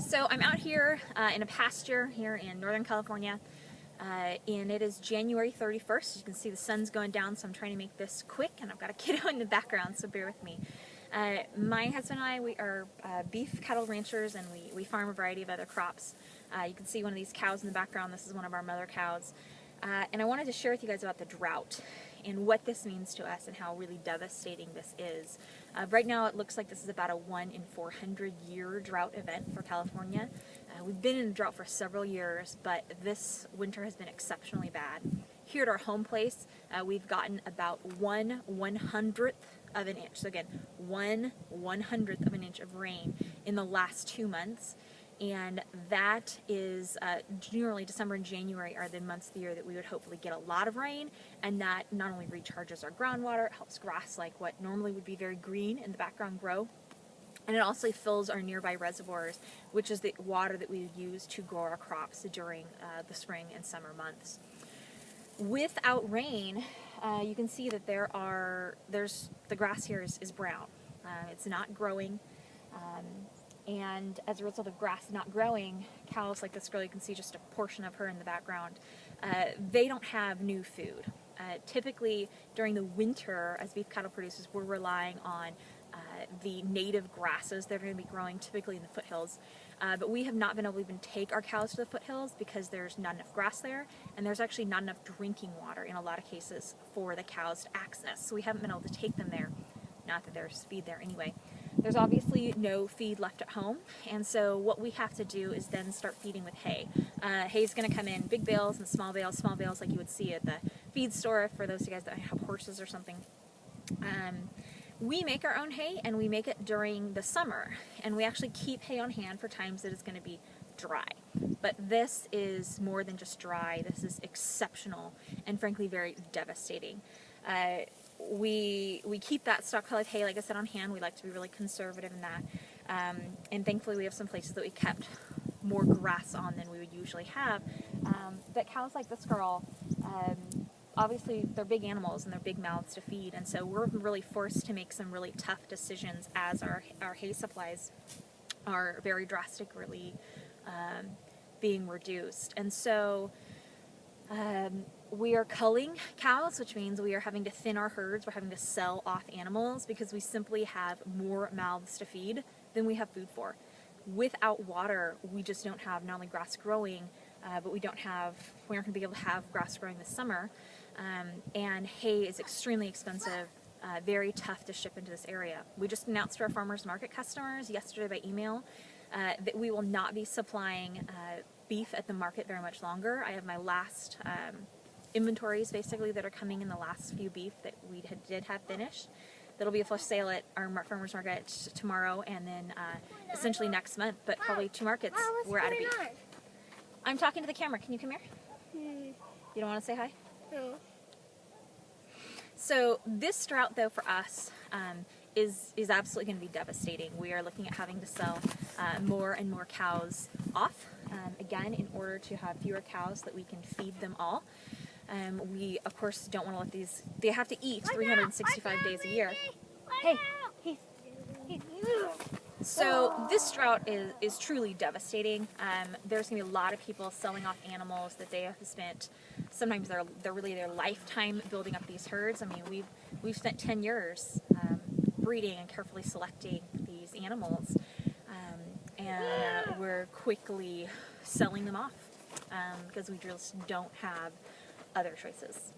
So I'm out here in a pasture here in Northern California, and it is January 31st. As you can see, the sun's going down, so I'm trying to make this quick, and I've got a kiddo in the background, so bear with me. My husband and I, we are beef cattle ranchers, and we farm a variety of other crops. You can see one of these cows in the background. This is one of our mother cows. And I wanted to share with you guys about the drought and what this means to us and how really devastating this is. Right now it looks like this is about a 1 in 400 year drought event for California. We've been in a drought for several years, but this winter has been exceptionally bad. Here at our home place, we've gotten about 1/100th of an inch. So again, 1/100th of an inch of rain in the last 2 months. And that is generally December and January are the months of the year that we would hopefully get a lot of rain, and that not only recharges our groundwater, it helps grass like what normally would be very green in the background grow, and it also fills our nearby reservoirs, which is the water that we would use to grow our crops during the spring and summer months. Without rain, you can see that the grass here is brown. It's not growing. And as a result of grass not growing, cows like this girl, you can see just a portion of her in the background, they don't have new food. Typically during the winter, as beef cattle producers, we're relying on the native grasses that are going to be growing typically in the foothills. But we have not been able to even take our cows to the foothills because there's not enough grass there, and there's actually not enough drinking water in a lot of cases for the cows to access. So we haven't been able to take them there. Not that there's feed there anyway. There's obviously no feed left at home, and so what we have to do is then start feeding with hay. Hay's going to come in big bales and small bales like you would see at the feed store for those of you guys that have horses or something. We make our own hay, and we make it during the summer, and we actually keep hay on hand for times that it's going to be dry. But this is more than just dry. This is exceptional and frankly very devastating. We keep that stockpile of hay, like I said, on hand. We like to be really conservative in that. And thankfully we have some places that we kept more grass on than we would usually have. But cows like this girl, obviously they're big animals and they're big mouths to feed. And so we're really forced to make some really tough decisions as our hay supplies are very drastically being reduced. And so we are culling cows, which means we are having to thin our herds. We're having to sell off animals because we simply have more mouths to feed than we have food for. Without water, we just don't have not only grass growing, but we aren't going to be able to have grass growing this summer. And hay is extremely expensive, very tough to ship into this area. We just announced to our farmers market customers yesterday by email that we will not be supplying beef at the market very much longer. I have my last inventories basically that are coming in, the last few beef that we did have finished. That'll be a flash sale at our farmers market tomorrow, and then essentially next month, but probably 2 markets we're out of beef. I'm talking to the camera. Can you come here? You don't want to say hi? No. So this drought though for us is absolutely going to be devastating. We are looking at having to sell more and more cows off, again, in order to have fewer cows that we can feed them all. We, of course, don't want to let they have to eat 365 days a year. Hey, so this drought is truly devastating. There's going to be a lot of people selling off animals that they have spent, sometimes they're really their lifetime building up these herds. I mean, we've spent 10 years breeding and carefully selecting these animals, and we're quickly selling them off because we just don't have other choices.